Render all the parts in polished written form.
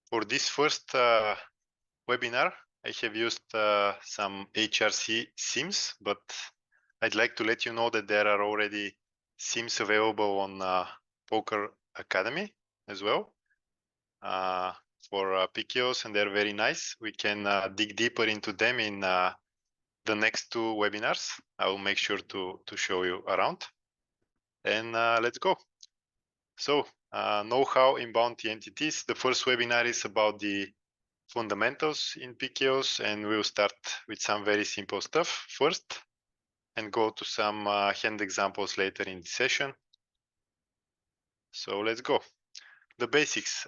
For this first webinar, I have used some HRC sims, but I'd like to let you know that there are already sims available on Poker Academy as well for PKOs, and they're very nice. We can dig deeper into them in the next two webinars. I will make sure to show you around. And let's go. So, know-how in bounty entities. The first webinar is about the fundamentals in PKOs, and we'll start with some very simple stuff first and go to some hand examples later in the session. So let's go. The basics.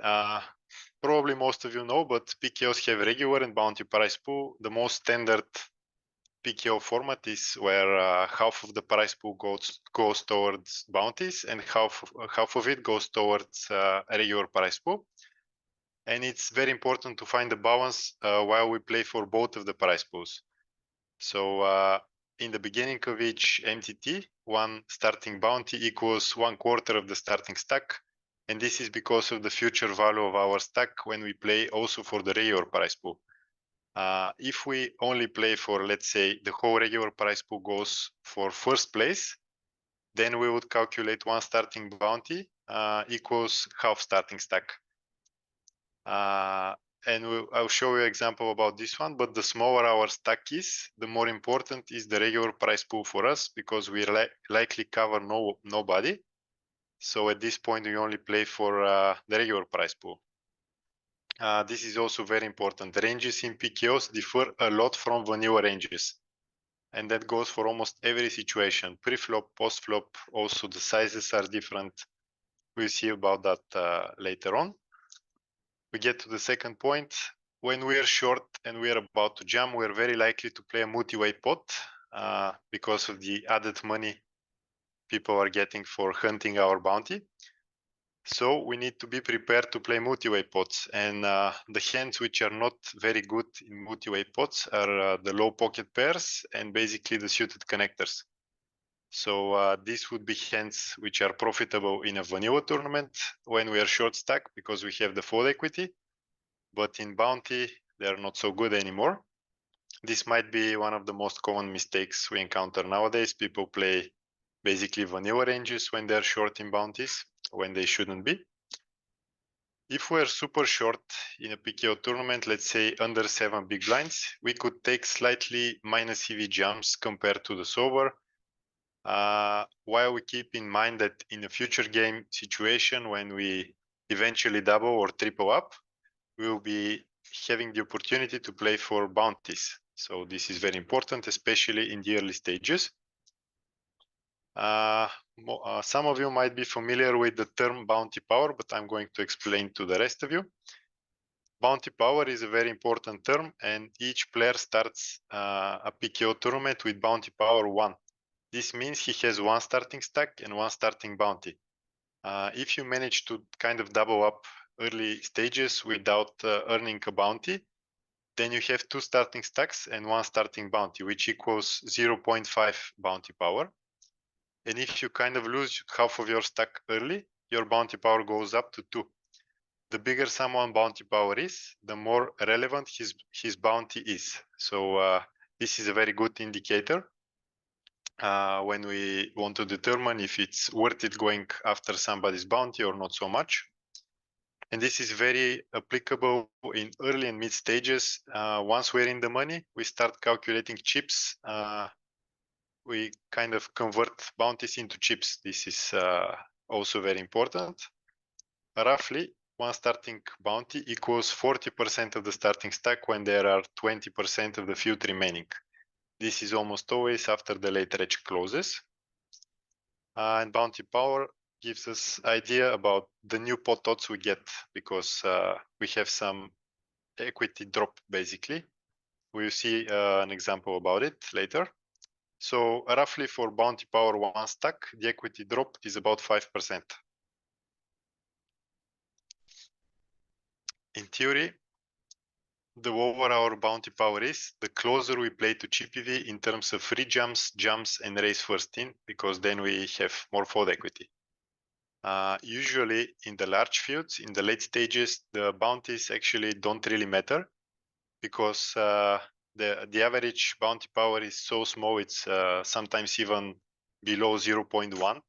Probably most of you know, but PKOs have regular and bounty prize pool. The most standard PKO format is where half of the prize pool goes towards bounties and half of it goes towards a regular prize pool. And it's very important to find the balance while we play for both of the prize pools. So in the beginning of each MTT, one starting bounty equals 1/4 of the starting stack. And this is because of the future value of our stack when we play also for the regular prize pool. If we only play for, let's say, the whole regular prize pool goes for first place, then we would calculate one starting bounty equals half starting stack. And I'll show you an example about this one, but the smaller our stack is, the more important is the regular prize pool for us, because we likely cover nobody. So at this point, we only play for the regular prize pool. This is also very important. Ranges in PKOs differ a lot from vanilla ranges. And that goes for almost every situation. Pre-flop, post-flop, also the sizes are different. We'll see about that later on. We get to the second point. When we are short and we are about to jam, we are very likely to play a multi-way pot because of the added money people are getting for hunting our bounty. So we need to be prepared to play multi-way pots. And the hands which are not very good in multi-way pots are the low pocket pairs and basically the suited connectors. So these would be hands which are profitable in a vanilla tournament when we are short stack because we have the fold equity. But in bounty, they're not so good anymore. This might be one of the most common mistakes we encounter nowadays. People play basically vanilla ranges when they're short in bounties, when they shouldn't be. If we're super short in a PKO tournament, let's say under 7 big blinds, we could take slightly minus EV jumps compared to the solver, while we keep in mind that in a future game situation, when we eventually double or triple up, we will be having the opportunity to play for bounties. So this is very important, especially in the early stages. Some of you might be familiar with the term bounty power, but I'm going to explain to the rest of you. Bounty power is a very important term, and each player starts a PKO tournament with bounty power 1. This means he has one starting stack and one starting bounty. If you manage to kind of double up early stages without earning a bounty, then you have two starting stacks and one starting bounty, which equals 0.5 bounty power. And if you kind of lose half of your stack early, your bounty power goes up to 2. The bigger someone's bounty power is, the more relevant his bounty is. So this is a very good indicator when we want to determine if it's worth it going after somebody's bounty or not so much. And this is very applicable in early and mid stages. Once we're in the money, we start calculating chips. We kind of convert bounties into chips. This is also very important. Roughly, one starting bounty equals 40% of the starting stack when there are 20% of the field remaining. This is almost always after the late reg closes. And bounty power gives us idea about the new pot odds we get because we have some equity drop basically. We'll see an example about it later. So roughly for bounty power 1 stack, the equity drop is about 5%. In theory, the lower our bounty power is, the closer we play to chip EV in terms of free jumps, and raise first in, because then we have more fold equity. Usually in the large fields, in the late stages, the bounties actually don't really matter because the average bounty power is so small, it's sometimes even below 0.1.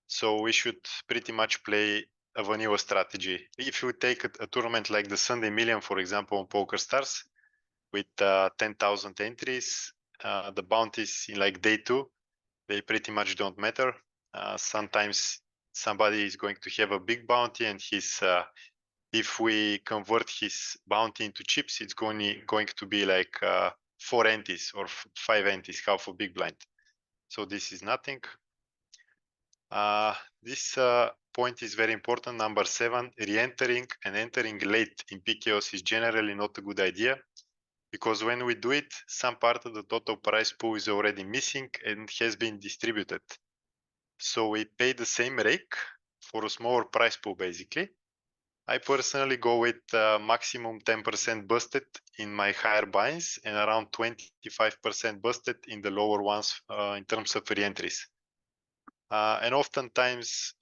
So we should pretty much play a vanilla strategy. If you take a tournament like the Sunday Million, for example, on PokerStars, with 10,000 entries, the bounties in like day 2, they pretty much don't matter. Sometimes somebody is going to have a big bounty, and if we convert his bounty into chips, it's going to be like 4 antes or 5 antes, half a big blind. So this is nothing. This point is very important. Number 7, re-entering and entering late in PKOs is generally not a good idea, because when we do it, some part of the total prize pool is already missing and has been distributed. So we pay the same rake for a smaller prize pool, basically. I personally go with maximum 10% busted in my higher binds and around 25% busted in the lower ones in terms of re-entries. And oftentimes,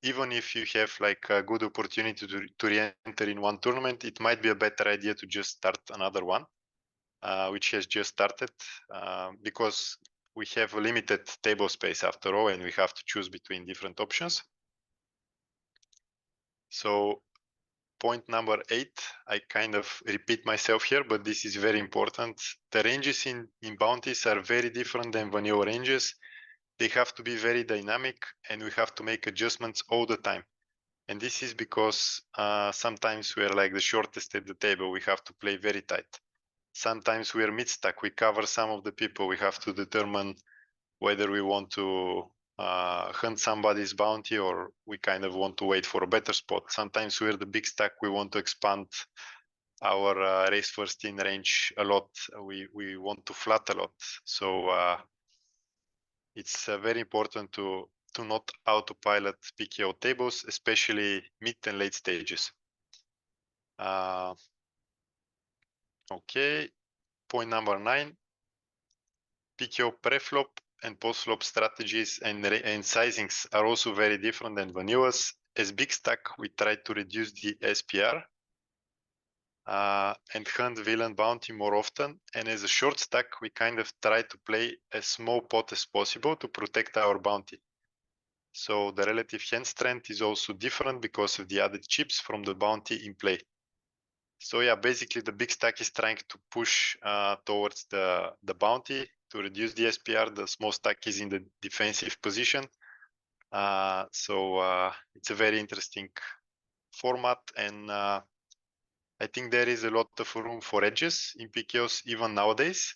even if you have like a good opportunity to re-enter in one tournament, it might be a better idea to just start another one, which has just started, because we have a limited table space after all, and we have to choose between different options. So point number 8, I kind of repeat myself here, but this is very important. The ranges in bounties are very different than vanilla ranges. They have to be very dynamic, and we have to make adjustments all the time. And this is because sometimes we are like the shortest at the table. We have to play very tight. Sometimes we are mid-stack. We cover some of the people. We have to determine whether we want to hunt somebody's bounty or we kind of want to wait for a better spot. Sometimes we're the big stack. We want to expand our race first in range a lot. We want to flat a lot. So it's very important to not autopilot PKO tables, especially mid and late stages. Okay, point number 9, PKO preflop and postflop strategies and sizings are also very different than vanillas. As big stack, we try to reduce the SPR and hunt villain bounty more often. And as a short stack, we kind of try to play as small pot as possible to protect our bounty. So the relative hand strength is also different because of the added chips from the bounty in play. So yeah, basically the big stack is trying to push towards the bounty to reduce the SPR. The small stack is in the defensive position. So it's a very interesting format, and I think there is a lot of room for edges in PKOs even nowadays,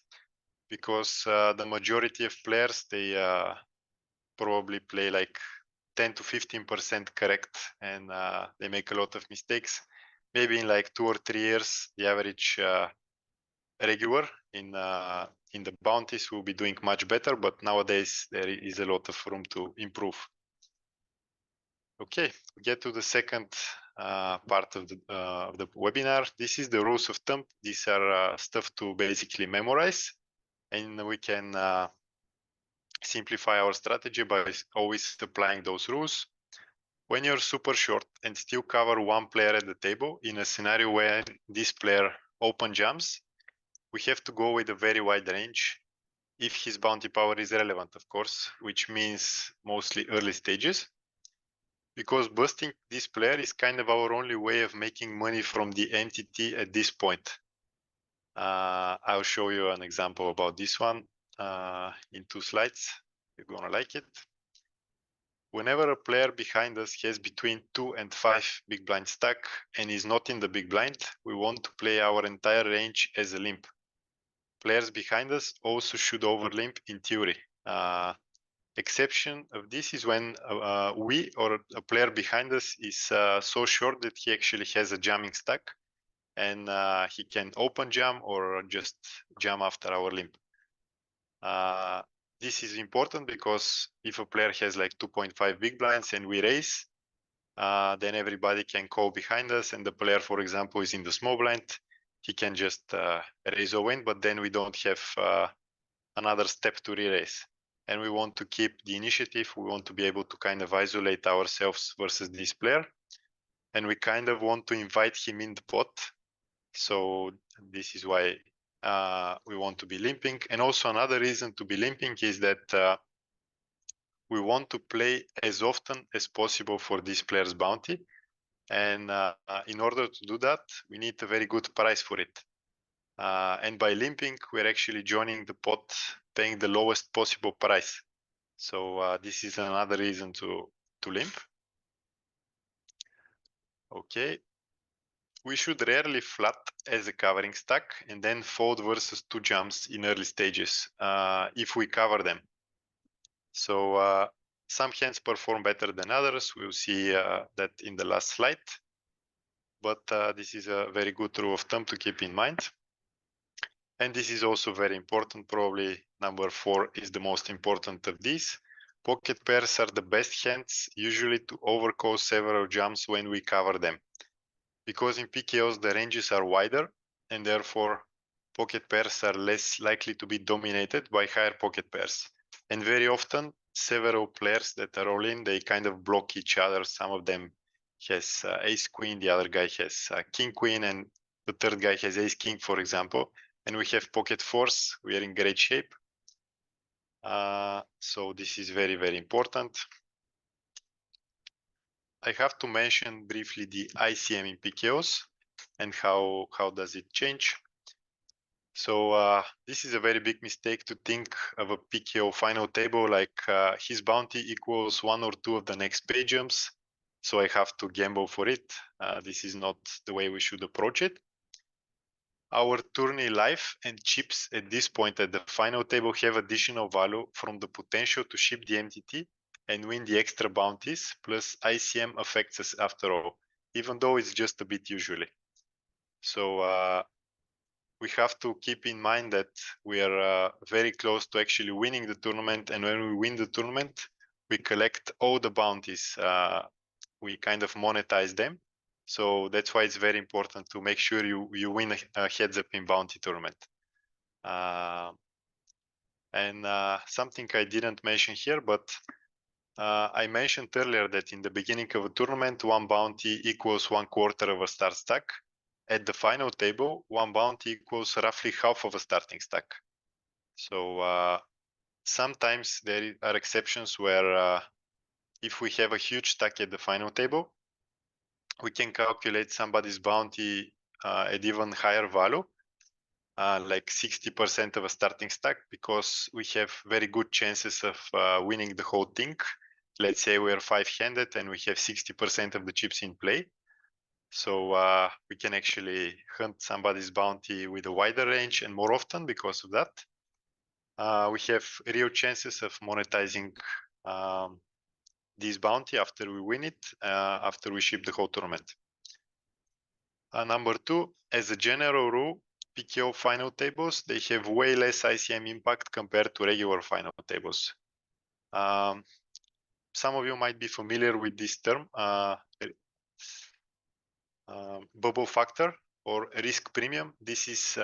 because the majority of players, they probably play like 10 to 15% correct, and they make a lot of mistakes. Maybe in like 2 or 3 years, the average regular in the bounties will be doing much better, but nowadays there is a lot of room to improve. Okay, we get to the second part of the webinar. This is the rules of thumb. These are stuff to basically memorize, and we can simplify our strategy by always applying those rules. When you're super short and still cover one player at the table, in a scenario where this player open jams, we have to go with a very wide range if his bounty power is relevant, of course, which means mostly early stages, because busting this player is kind of our only way of making money from the MTT at this point. I'll show you an example about this one in 2 slides. You're gonna like it. Whenever a player behind us has between 2 and 5 big blind stack and is not in the big blind, we want to play our entire range as a limp. Players behind us also should overlimp in theory. Exception of this is when we or a player behind us is so short that he actually has a jamming stack, and he can open jam or just jam after our limp. This is important because if a player has like 2.5 big blinds and we raise, then everybody can call behind us, and the player, for example, is in the small blind, he can just raise or win, but then we don't have another step to re-raise. and we want to keep the initiative. We want to be able to kind of isolate ourselves versus this player, and we kind of want to invite him in the pot. So this is why we want to be limping. And also another reason to be limping is that we want to play as often as possible for this player's bounty. And in order to do that, we need a very good price for it. And by limping, we're actually joining the pot, paying the lowest possible price. So this is another reason to limp. Okay. We should rarely flat as a covering stack and then fold versus 2 jumps in early stages if we cover them. So some hands perform better than others. We'll see that in the last slide. But this is a very good rule of thumb to keep in mind. And this is also very important. Probably number 4 is the most important of these. Pocket pairs are the best hands usually to overcall several jumps when we cover them. Because in PKOs the ranges are wider and therefore pocket pairs are less likely to be dominated by higher pocket pairs. And very often several players that are all in, they kind of block each other. Some of them has ace queen, the other guy has king queen, and the third guy has ace king, for example. And we have pocket fours. We are in great shape. So this is very, very important. I have to mention briefly the ICM in PKOs and how does it change. So this is a very big mistake to think of a PKO final table like his bounty equals 1 or 2 of the next pay jumps. So I have to gamble for it. This is not the way we should approach it. Our tourney life and chips at this point at the final table have additional value from the potential to ship the MTT and win the extra bounties, plus ICM affects us after all, even though it's just a bit usually. So we have to keep in mind that we are very close to actually winning the tournament, and when we win the tournament, we collect all the bounties. We kind of monetize them. So that's why it's very important to make sure you win a heads up in bounty tournament. And something I didn't mention here, but I mentioned earlier that in the beginning of a tournament, 1 bounty equals 1/4 of a start stack. At the final table, 1 bounty equals roughly half of a starting stack. So sometimes there are exceptions where if we have a huge stack at the final table, we can calculate somebody's bounty at even higher value, like 60% of a starting stack, because we have very good chances of winning the whole thing. Let's say we are 5-handed and we have 60% of the chips in play. So we can actually hunt somebody's bounty with a wider range and more often because of that. We have real chances of monetizing this bounty after we win it, after we ship the whole tournament. Number 2, as a general rule, PKO final tables, they have way less ICM impact compared to regular final tables. Some of you might be familiar with this term, bubble factor or risk premium. This is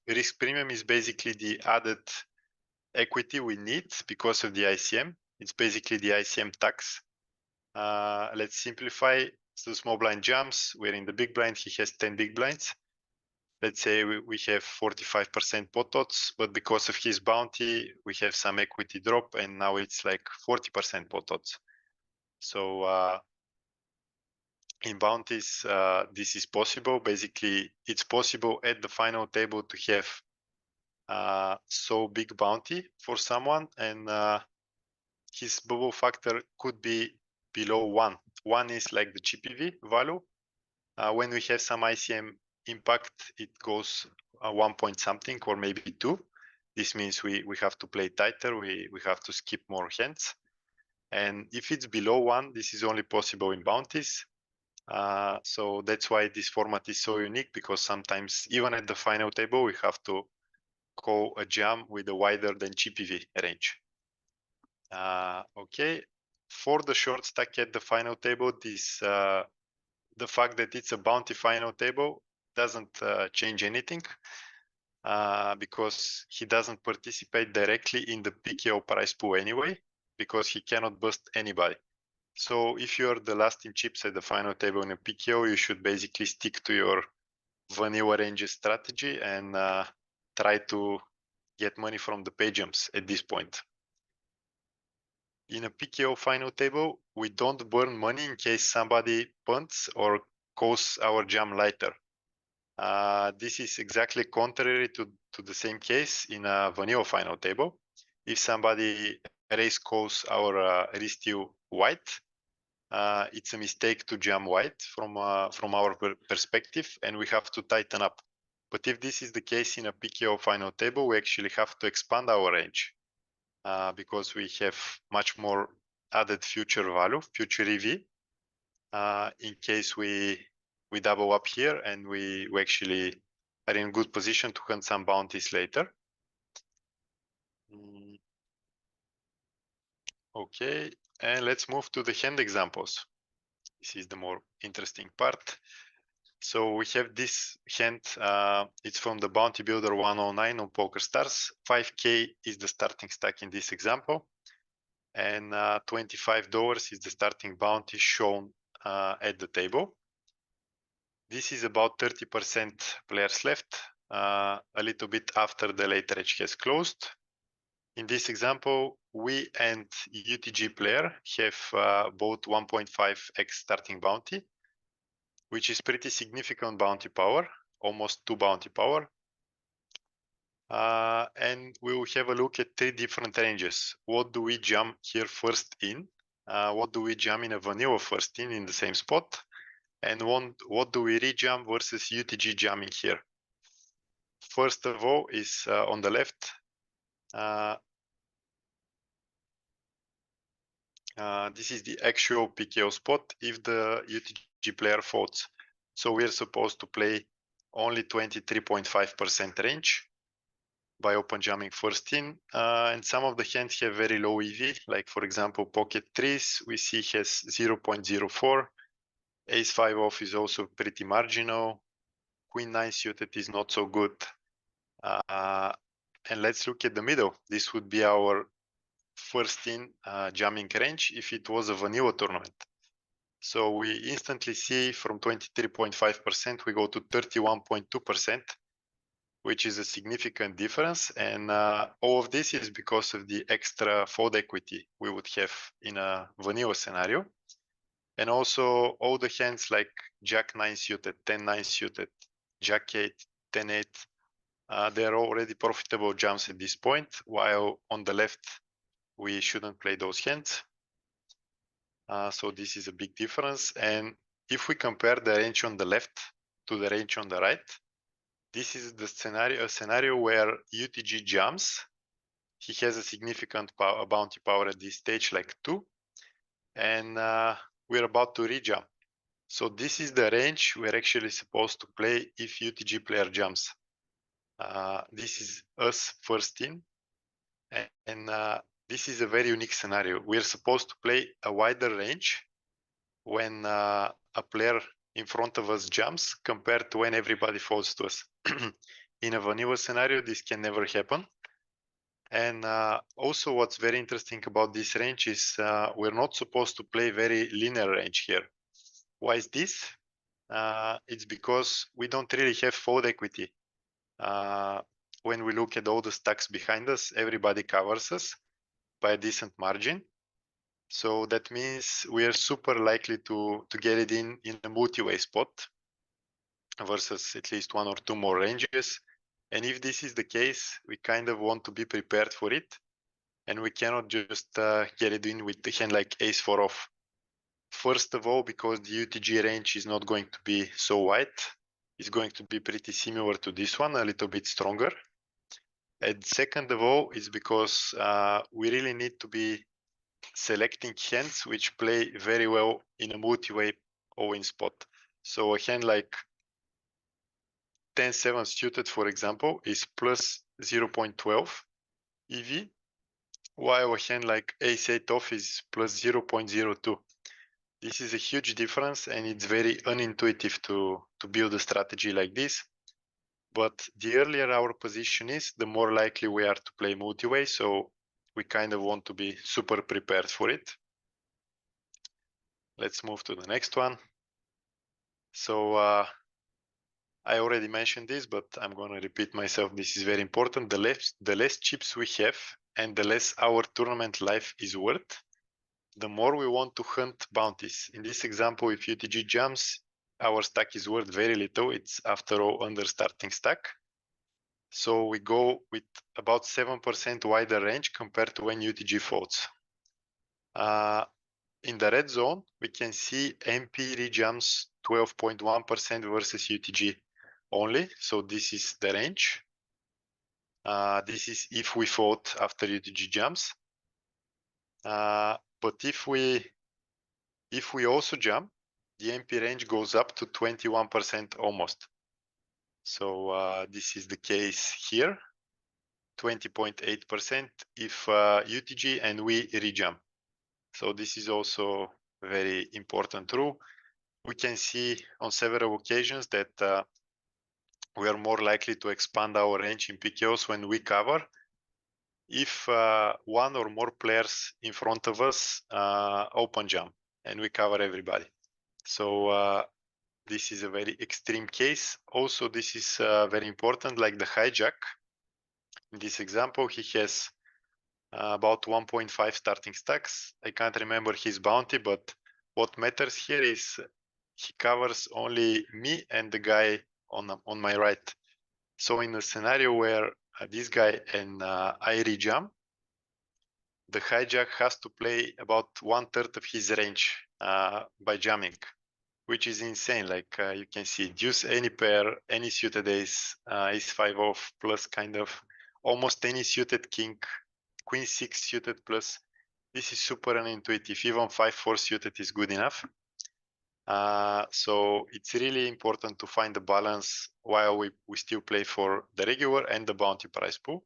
risk premium is basically the added equity we need because of the ICM. It's basically the ICM tax. Let's simplify. So small blind jumps, we're in the big blind, he has 10 big blinds. Let's say we have 45% pot odds, but because of his bounty, we have some equity drop and now it's like 40% pot odds. So in bounties, this is possible. Basically, it's possible at the final table to have so big bounty for someone, and his bubble factor could be below 1. 1 is like the GPV value. When we have some ICM impact, it goes 1 point something or maybe 2. This means we have to play tighter. We have to skip more hands. And if it's below 1, this is only possible in bounties. So that's why this format is so unique, because sometimes even at the final table, we have to call a jam with a wider than GPV range. Okay, for the short stack at the final table, this the fact that it's a bounty final table doesn't change anything. because he doesn't participate directly in the PKO prize pool anyway, because he cannot bust anybody. So if you're the last in chips at the final table in a PKO, you should basically stick to your vanilla ranges strategy and try to get money from the pay jumps at this point. In a PKO final table, we don't burn money in case somebody punts or calls our jam lighter. This is exactly contrary to the same case in a vanilla final table. If somebody raise calls our restil white, it's a mistake to jam white from our perspective, and we have to tighten up. But if this is the case in a PKO final table, we actually have to expand our range because we have much more added future value, future EV, in case we double up here and we actually are in good position to hunt some bounties later. Okay, and let's move to the hand examples. This is the more interesting part. So we have this hand, it's from the Bounty Builder 109 on PokerStars. 5K is the starting stack in this example, and $25 is the starting bounty shown at the table. This is about 30% players left, a little bit after the later edge has closed. In this example, we and UTG player have both 1.5x starting bounty, which is pretty significant bounty power, almost 2 bounty power. And we will have a look at 3 different ranges. What do we jam here first in? What do we jam in a vanilla first in the same spot? And what do we rejam versus UTG jamming here? First of all is on the left. This is the actual PKO spot if the UTG player folds. So we're supposed to play only 23.5% range by open jamming first in. And some of the hands have very low EV, like for example, pocket threes we see has 0.04. Ace 5 off is also pretty marginal. Queen 9 suited is not so good. And let's look at the middle. This would be our first in jamming range if it was a vanilla tournament. So we instantly see from 23.5% we go to 31.2%, which is a significant difference. And all of this is because of the extra fold equity we would have in a vanilla scenario. And also all the hands like Jack 9 suited, 10-9 suited, Jack 8, 10-8, they are already profitable jumps at this point, while on the left, we shouldn't play those hands. So this is a big difference. And if we compare the range on the left to the range on the right, this is the scenario, a scenario where UTG jumps. He has a significant bounty power at this stage, like 2. And we're about to rejump. So this is the range we're actually supposed to play if UTG player jumps. This is us first in. And this is a very unique scenario. We're supposed to play a wider range when a player in front of us jumps compared to when everybody folds to us. In a vanilla scenario, this can never happen. And also what's very interesting about this range is we're not supposed to play very linear range here. Why is this? It's because we don't really have fold equity. When we look at all the stacks behind us, everybody covers us by a decent margin. So that means we are super likely to get it in a multi-way spot versus at least 1 or 2 more ranges. And if this is the case, we kind of want to be prepared for it. And we cannot just get it in with the hand like ace 4 off. First of all, because the UTG range is not going to be so wide. It's going to be pretty similar to this one, a little bit stronger. And second of all, is because we really need to be selecting hands which play very well in a multi-way all-in spot. So a hand like 10-7 suited, for example, is plus 0.12 EV, while a hand like ace 8 off is plus 0.02. This is a huge difference, and it's very unintuitive to build a strategy like this. But the earlier our position is, the more likely we are to play multi-way. So we kind of want to be super prepared for it. Let's move to the next one. So I already mentioned this, but I'm going to repeat myself. This is very important. The less chips we have and the less our tournament life is worth, the more we want to hunt bounties. In this example, if UTG jumps, our stack is worth very little. It's after all under starting stack. So we go with about 7% wider range compared to when UTG folds. In the red zone, we can see MP rejumps 12.1% versus UTG only. So this is the range. This is if we fold after UTG jumps. But if we also jump, the MP range goes up to 21% almost. So this is the case here, 20.8% if UTG and we rejump. So this is also a very important rule. We can see on several occasions that we are more likely to expand our range in PKOs when we cover if one or more players in front of us open jump and we cover everybody. So this is a very extreme case. Also, this is very important, like the hijack. In this example, he has about 1.5 starting stacks. I can't remember his bounty, but what matters here is he covers only me and the guy on my right. So in a scenario where this guy and I rejump, the hijack has to play about 1/3 of his range by jamming, which is insane. Like you can see, deuce any pair, any suited ace, ace 5 off, plus kind of almost any suited king, queen 6 suited plus. This is super unintuitive. Even 5-4 suited is good enough. So it's really important to find the balance while we still play for the regular and the bounty prize pool.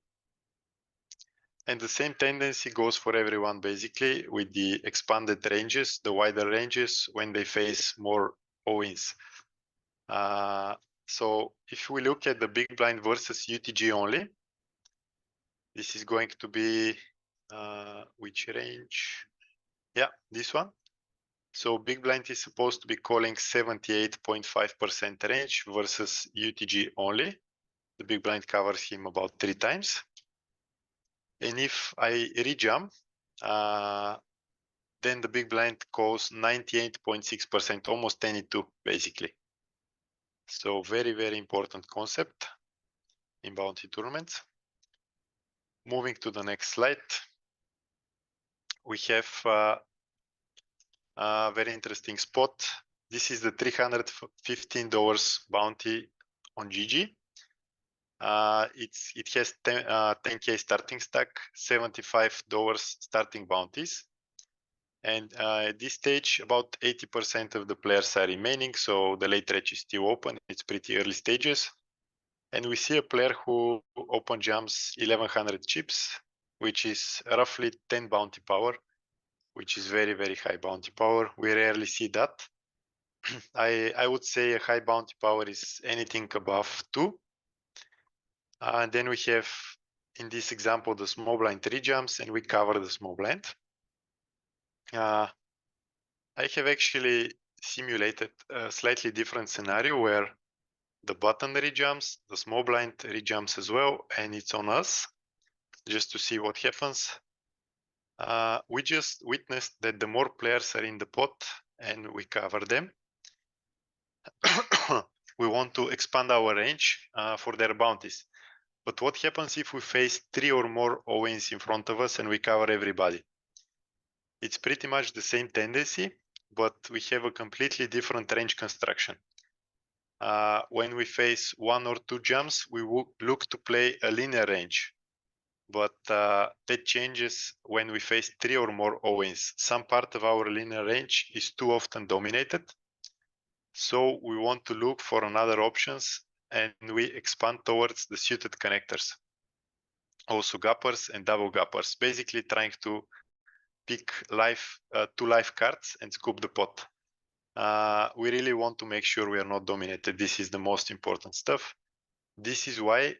And the same tendency goes for everyone, basically, with the expanded ranges, the wider ranges, when they face more all-ins. So if we look at the big blind versus UTG only, this is going to be which range? Yeah, this one. So big blind is supposed to be calling 78.5% range versus UTG only. The big blind covers him about 3 times. And if I rejump, then the big blind calls 98.6%, almost 22 basically. So very, very important concept in bounty tournaments. Moving to the next slide, we have a very interesting spot. This is the $315 bounty on GG. It has 10K starting stack, $75 starting bounties. And at this stage, about 80% of the players are remaining, so the late range is still open. It's pretty early stages. And we see a player who open jumps 1100 chips, which is roughly 10 bounty power, which is very, very high bounty power. We rarely see that. I would say a high bounty power is anything above 2. And then we have, in this example, the small blind 3 jumps, and we cover the small blind. I have actually simulated a slightly different scenario where the button rejumps, the small blind rejumps as well, and it's on us, just to see what happens. We just witnessed that the more players are in the pot and we cover them, we want to expand our range for their bounties. But what happens if we face 3 or more all-ins in front of us and we cover everybody? It's pretty much the same tendency, but we have a completely different range construction. When we face 1 or 2 jumps, we will look to play a linear range. But that changes when we face 3 or more all-ins. Some part of our linear range is too often dominated. So we want to look for another options, and we expand towards the suited connectors. Also gappers and double gappers, basically trying to pick 2 live cards and scoop the pot. We really want to make sure we are not dominated. This is the most important stuff. This is why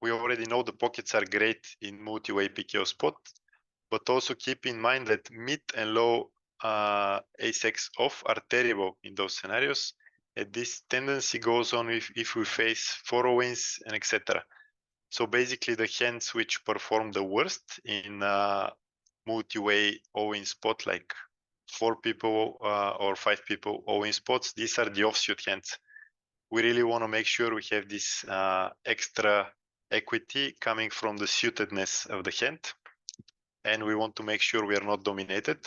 we already know the pockets are great in multi-way PKO spot, but also keep in mind that mid and low ace-x off are terrible in those scenarios. And this tendency goes on if we face 4 wins and etc. So basically the hands which perform the worst in multi-way all-in spot, like 4 people or 5 people all-in spots, these are the offsuit hands. We really want to make sure we have this extra equity coming from the suitedness of the hand, and we want to make sure we are not dominated.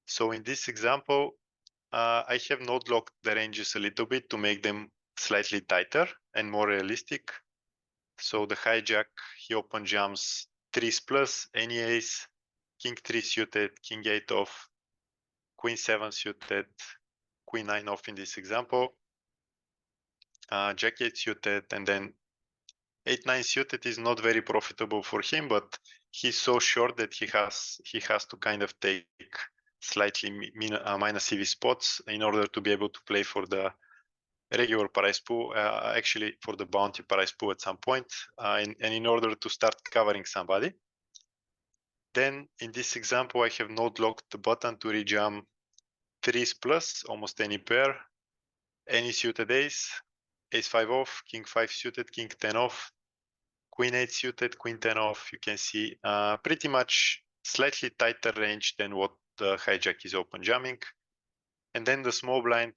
So in this example, I have node locked the ranges a little bit to make them slightly tighter and more realistic. So the hijack, he open jumps 3s plus, any ace, king 3 suited, king 8 off, queen 7 suited, queen 9 off in this example, jack 8 suited, and then 8-9 suited is not very profitable for him, but he's so short that he has to kind of take slightly minus EV spots in order to be able to play for the regular prize pool, actually for the bounty prize pool at some point, and in order to start covering somebody. Then in this example, I have node locked the button to rejam 3s plus, almost any pair, any suited ace, ace 5 off, king 5 suited, king 10 off, queen 8 suited, queen 10 off. You can see pretty much slightly tighter range than what the hijack is open jamming. And then the small blind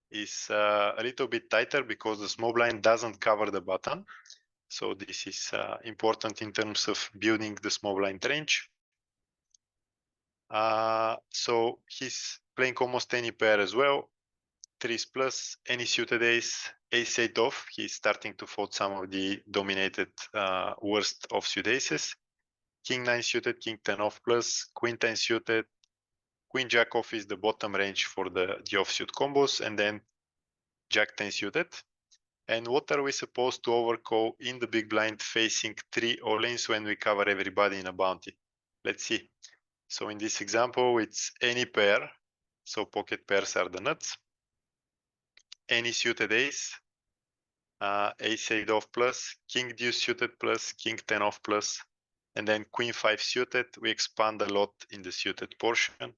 is a little bit tighter because the small blind doesn't cover the button. So this is important in terms of building the small blind range. So he's playing almost any pair as well. 3s plus, any suited ace, ace 8 off. He's starting to fold some of the dominated worst offsuit aces. King 9 suited, king 10 off plus, queen 10 suited, queen jack off is the bottom range for the offsuit combos, and then jack 10 suited. And what are we supposed to overcall in the big blind facing 3 all-ins when we cover everybody in a bounty? Let's see. So in this example, it's any pair. So pocket pairs are the nuts. Any suited ace, ace 8 off plus, king deuce suited plus, king 10 off plus, and then queen 5 suited. We expand a lot in the suited portion.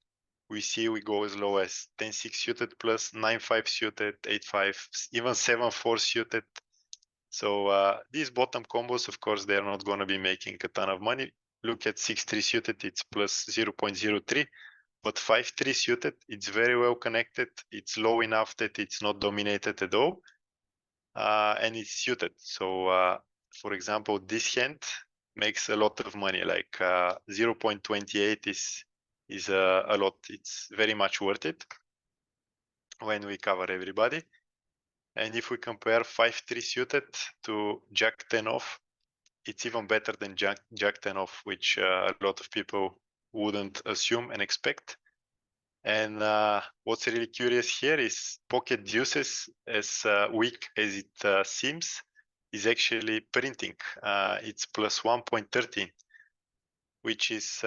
We see we go as low as 10-6 suited plus, 9-5 suited, 8-5, even 7-4 suited. So these bottom combos, of course, they're not going to be making a ton of money. Look at 6-3 suited, it's plus 0.03. But 5-3 suited, it's very well connected. It's low enough that it's not dominated at all. And it's suited. So for example, this hand makes a lot of money, like 0.28 is a lot. It's very much worth it when we cover everybody. And if we compare 5-3 suited to jack 10 off, it's even better than jack 10 off, which a lot of people wouldn't assume and expect. And what's really curious here is pocket deuces, as weak as it seems, is actually printing. It's plus 1.13, which is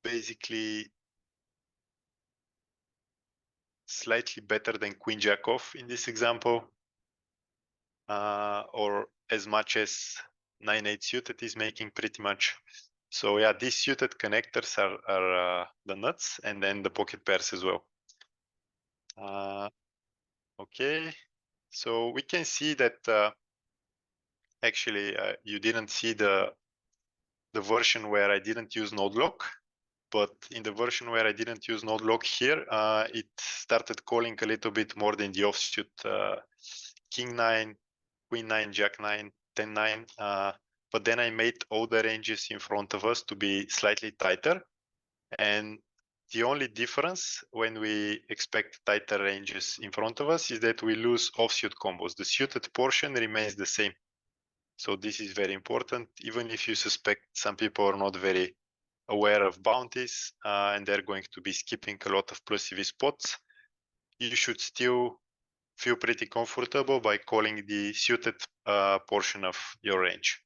basically slightly better than queen jack off in this example, or as much as 9-8 suited is making pretty much. So yeah, these suited connectors are the nuts, and then the pocket pairs as well. Okay, so we can see that actually you didn't see the version where I didn't use node lock, but in the version where I didn't use node lock here, it started calling a little bit more than the offsuit king 9, queen 9, jack 9, 10 9. But then I made all the ranges in front of us to be slightly tighter. And the only difference when we expect tighter ranges in front of us is that we lose offsuit combos. The suited portion remains the same. So this is very important, even if you suspect some people are not very aware of bounties and they're going to be skipping a lot of plus EV spots. You should still feel pretty comfortable by calling the suited portion of your range.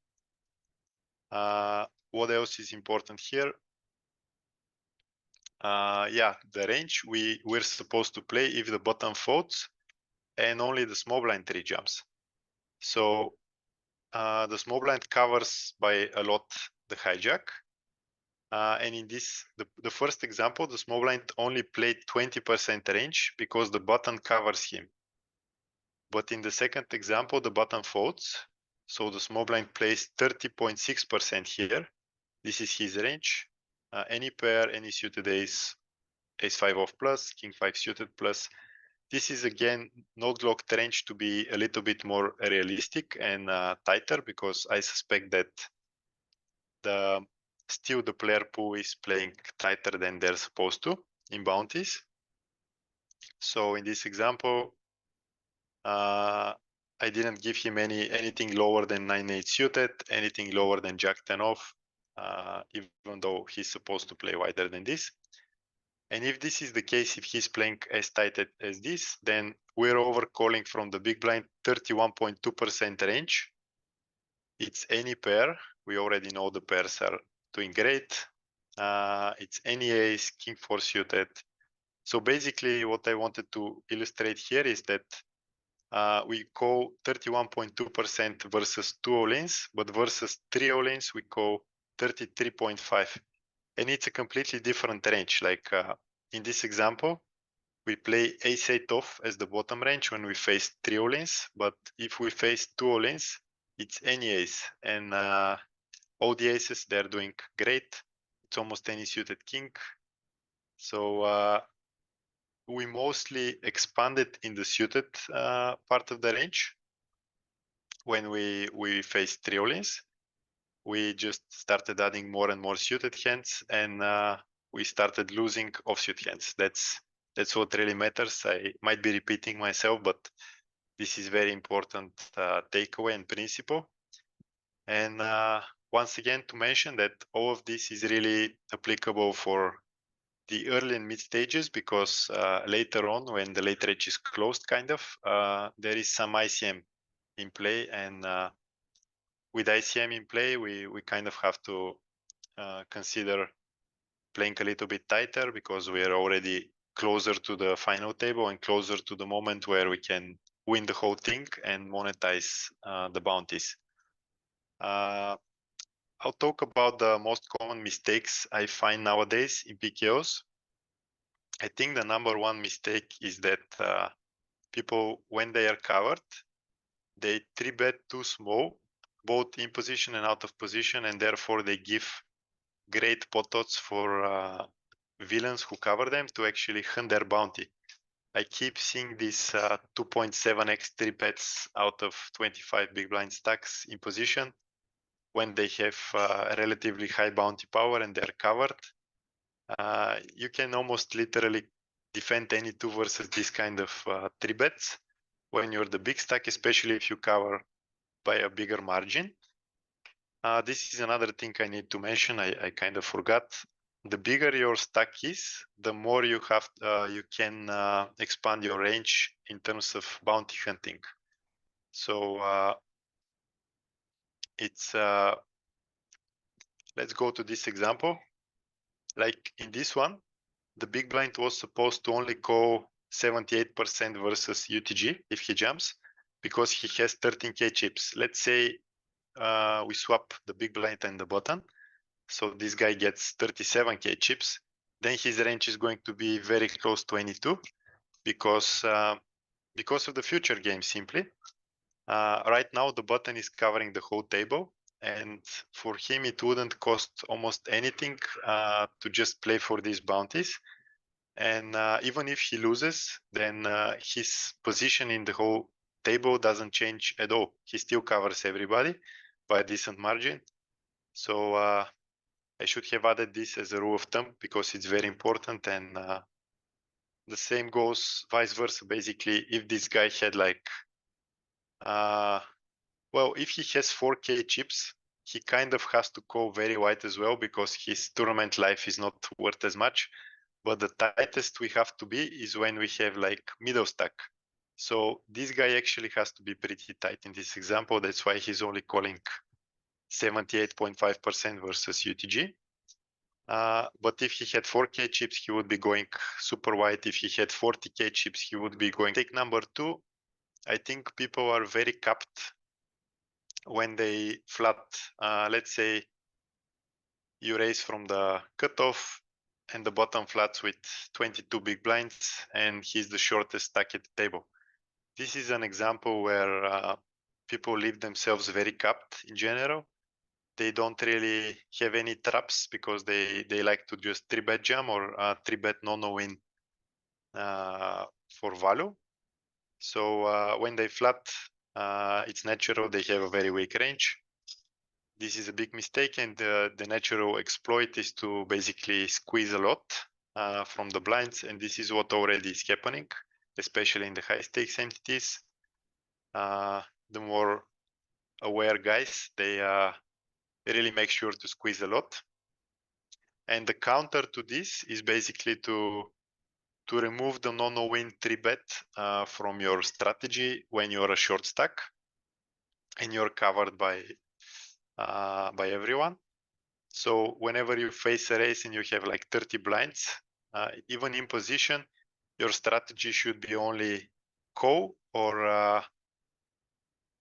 What else is important here? Yeah, the range we're supposed to play if the button folds. and only the small blind 3 jumps. So the small blind covers by a lot the hijack. And in this, the first example, the small blind only played 20% range because the button covers him. But in the second example, the button folds. So the small blind plays 30.6% here. This is his range. Any pair, any suited ace, ace-5 off plus, king-5 suited plus. This is again not locked range to be a little bit more realistic and tighter, because I suspect that still the player pool is playing tighter than they're supposed to in bounties. So in this example, I didn't give him anything lower than 9-8 suited, anything lower than Jack-10 off, even though he's supposed to play wider than this. And if this is the case, if he's playing as tight as this, then we're overcalling from the big blind 31.2% range. It's any pair. We already know the pairs are doing great. It's any ace, king-4 suited. So basically what I wanted to illustrate here is that we call 31.2% versus 2 all-ins, but versus 3 all-ins, we call 33.5. And it's a completely different range. Like in this example, we play ace-8 off as the bottom range when we face 3 all-ins, but if we face 2 all-ins, it's any ace. And all the aces, they're doing great. It's almost any suited king. So we mostly expanded in the suited part of the range. When we faced 3 all-ins, we just started adding more and more suited hands, and we started losing offsuit hands. That's what really matters. I might be repeating myself, but this is very important takeaway and principle. And once again, to mention that all of this is really applicable for the early and mid stages, because later on, when the late range is closed, kind of, there is some ICM in play, and with ICM in play, we kind of have to consider playing a little bit tighter, because we are already closer to the final table and closer to the moment where we can win the whole thing and monetize the bounties. I'll talk about the most common mistakes I find nowadays in PKOs. I think the number one mistake is that people, when they are covered, they 3-bet too small, both in position and out of position, and therefore they give great pot odds for villains who cover them to actually hunt their bounty. I keep seeing these 2.7x 3-bets out of 25 big blind stacks in position when they have relatively high bounty power and they're covered. You can almost literally defend any 2 versus this kind of 3-bets when you're the big stack, especially if you cover by a bigger margin. This is another thing I need to mention. I kind of forgot. The bigger your stack is, the more you have, you can expand your range in terms of bounty hunting. So let's go to this example. Like in this one, the big blind was supposed to only call 78% versus UTG if he jumps, because he has 13k chips. Let's say we swap the big blind and the button. So this guy gets 37k chips. Then his range is going to be very close to 22 because of the future game simply. Right now the button is covering the whole table, and for him it wouldn't cost almost anything to just play for these bounties. And even if he loses, then his position in the whole table doesn't change at all. He still covers everybody by a decent margin. So I should have added this as a rule of thumb because it's very important. And the same goes vice versa. Basically, if this guy had like, well, if he has 4k chips, he kind of has to call very wide as well because his tournament life is not worth as much. But the tightest we have to be is when we have like middle stack. So this guy actually has to be pretty tight in this example. That's why he's only calling 78.5% versus UTG. But if he had 4k chips, he would be going super wide. If he had 40k chips, he would be going. Take number 2, I think people are very capped when they flat. Let's say you raise from the cutoff and the bottom flats with 22 big blinds, and he's the shortest stack at the table. This is an example where people leave themselves very capped in general. They don't really have any traps because they like to just 3-bet jam or 3-bet no win for value. So when they flat, it's natural they have a very weak range. This is a big mistake, and the natural exploit is to basically squeeze a lot from the blinds, and this is what already is happening, especially in the high stakes MTTs. The more aware guys, they really make sure to squeeze a lot. And the counter to this is basically to remove the no-win 3-bet from your strategy when you're a short stack and you're covered by everyone. So whenever you face a race and you have like 30 blinds, even in position, your strategy should be only call or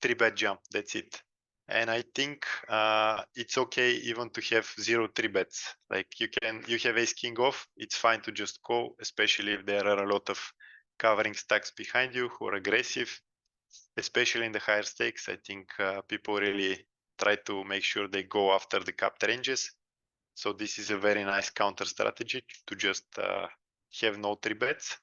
3-bet jump. That's it. And I think it's okay even to have 0 3-bets. Like you have ace king off, it's fine to just call, especially if there are a lot of covering stacks behind you who are aggressive, especially in the higher stakes. I think people really try to make sure they go after the capped ranges. So this is a very nice counter strategy to just have no 3-bets.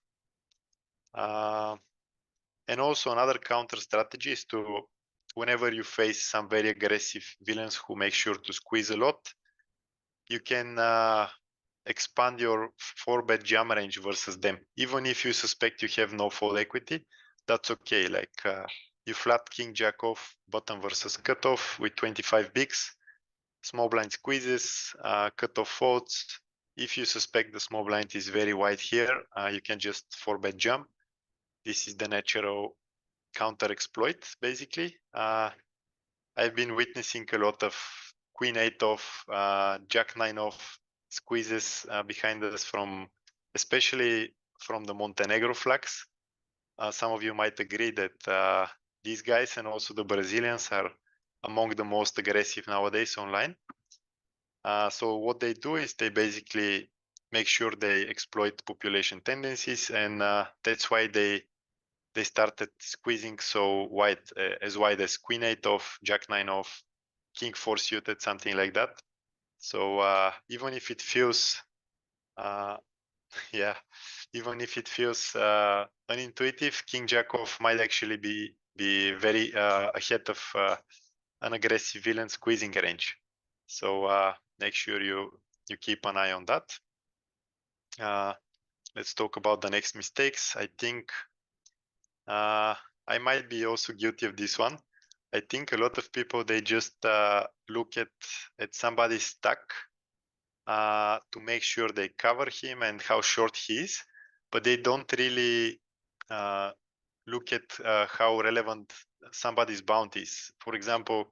And also another counter strategy is to, whenever you face some very aggressive villains who make sure to squeeze a lot, you can expand your 4-bet jam range versus them. Even if you suspect you have no fold equity, that's okay. Like you flat king jack off bottom versus cutoff with 25 bigs, small blind squeezes, cutoff folds. If you suspect the small blind is very wide here, you can just 4-bet jump. This is the natural counter exploit, basically. I've been witnessing a lot of queen 8 off, jack 9 off squeezes behind us especially from the Montenegro flags. Some of you might agree that these guys and also the Brazilians are among the most aggressive nowadays online. So what they do is they basically make sure they exploit population tendencies, and that's why they started squeezing so wide, as wide as queen 8 off, jack 9 off, king 4 suited, something like that. So even if it feels yeah, even if it feels unintuitive, king jack off might actually be very ahead of an aggressive villain squeezing range. So make sure you keep an eye on that. Let's talk about the next mistakes. I think I might be also guilty of this one. I think a lot of people, they just look at somebody's stack to make sure they cover him and how short he is, but they don't really look at how relevant somebody's bounty is. For example,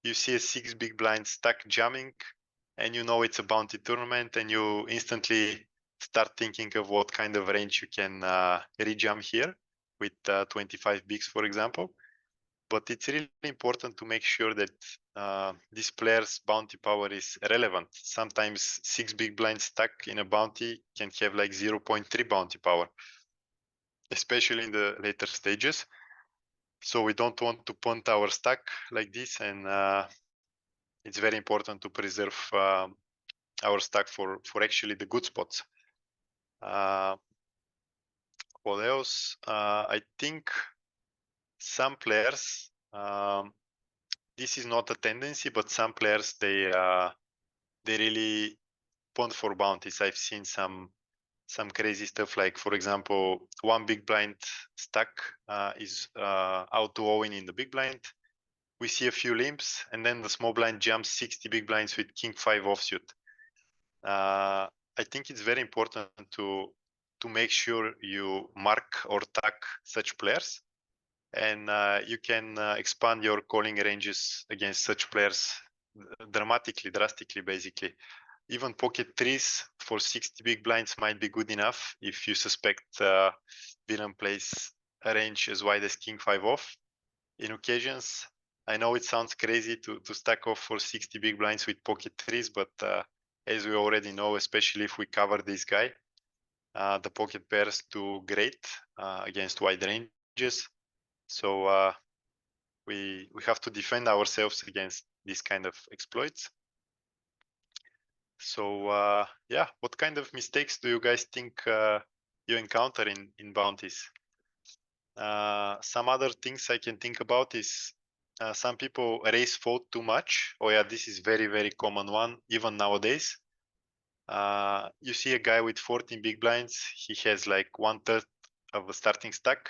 you see a 6 big blind stack jamming and you know it's a bounty tournament, and you instantly start thinking of what kind of range you can rejam here with 25 bigs, for example. But it's really important to make sure that this player's bounty power is relevant. Sometimes 6 big blind stack in a bounty can have like 0.3 bounty power, especially in the later stages. So we don't want to punt our stack like this, and it's very important to preserve our stack for actually the good spots. What else? I think some players, this is not a tendency, but some players, they really punt for bounties. I've seen some crazy stuff, like for example, 1 big blind stack is auto-owing in the big blind. We see a few limps, and then the small blind jumps 60 big blinds with king 5 offsuit. I think it's very important to make sure you mark or tag such players, and you can expand your calling ranges against such players drastically, basically. Even pocket threes for 60 big blinds might be good enough if you suspect villain plays a range as wide as king 5 off in occasions. I know it sounds crazy to stack off for 60 big blinds with pocket threes, but as we already know, especially if we cover this guy, the pocket pairs do great against wide ranges. So we have to defend ourselves against these kind of exploits. So yeah, what kind of mistakes do you guys think you encounter in bounties? Some other things I can think about is some people raise fold too much. Oh yeah, this is very common one even nowadays. You see a guy with 14 big blinds, he has like 1/3 of a starting stack,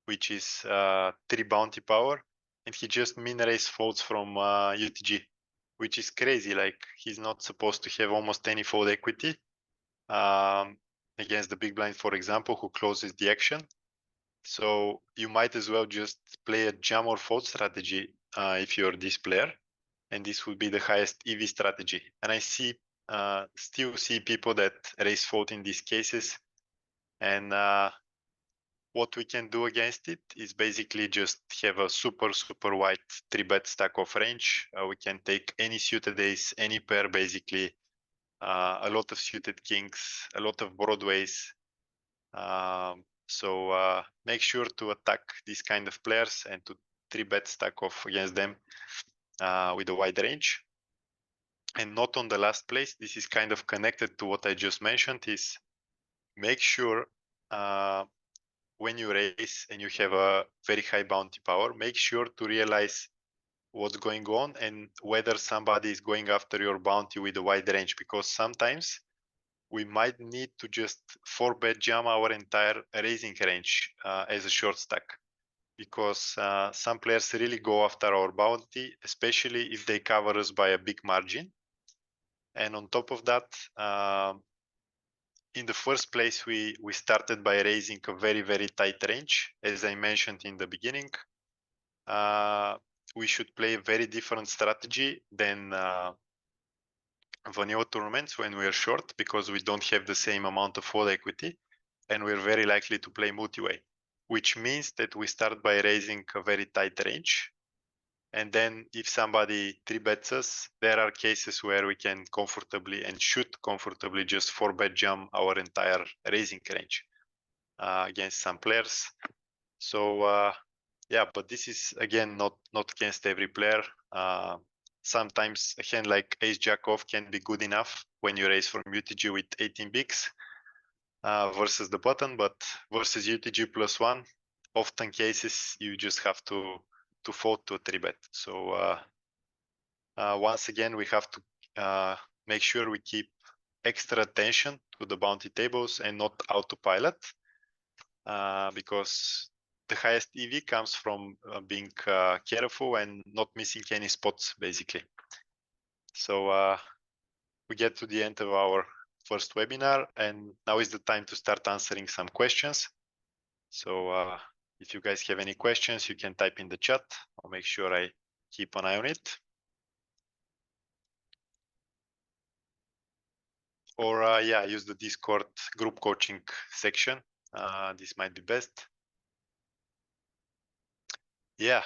which is 3 bounty power, and he just min raise folds from UTG, which is crazy. Like he's not supposed to have almost any fold equity against the big blind, for example, who closes the action. So you might as well just play a jam or fold strategy if you're this player, and this would be the highest EV strategy. And I still see people that raise fold in these cases, and what we can do against it is basically just have a super wide 3-bet stack of range. We can take any suited ace, any pair basically, a lot of suited kings, a lot of broadways. So make sure to attack these kind of players and to 3-bet stack off against them with a wide range. And not on the last place, this is kind of connected to what I just mentioned, is make sure when you raise and you have a very high bounty power, make sure to realize what's going on and whether somebody is going after your bounty with a wide range, because sometimes we might need to just 4-bet jam our entire raising range as a short stack, because some players really go after our bounty, especially if they cover us by a big margin. And on top of that, in the first place, we started by raising a very tight range. As I mentioned in the beginning, we should play a very different strategy than vanilla tournaments when we are short, because we don't have the same amount of fold equity, and we're very likely to play multi-way, which means that we start by raising a very tight range. And then if somebody 3-bets us, there are cases where we can comfortably and should comfortably just 4-bet jam our entire raising range against some players. So yeah, but this is again not against every player. Sometimes a hand like ace jack off can be good enough when you raise from UTG with 18 bigs versus the button, but versus UTG +1, often cases you just have to fold to a 3-bet. So once again, we have to make sure we keep extra attention to the bounty tables and not autopilot, because the highest EV comes from being careful and not missing any spots, basically. So we get to the end of our first webinar, and now is the time to start answering some questions. So if you guys have any questions, you can type in the chat. I'll make sure I keep an eye on it. Or yeah, use the Discord group coaching section. This might be best. Yeah,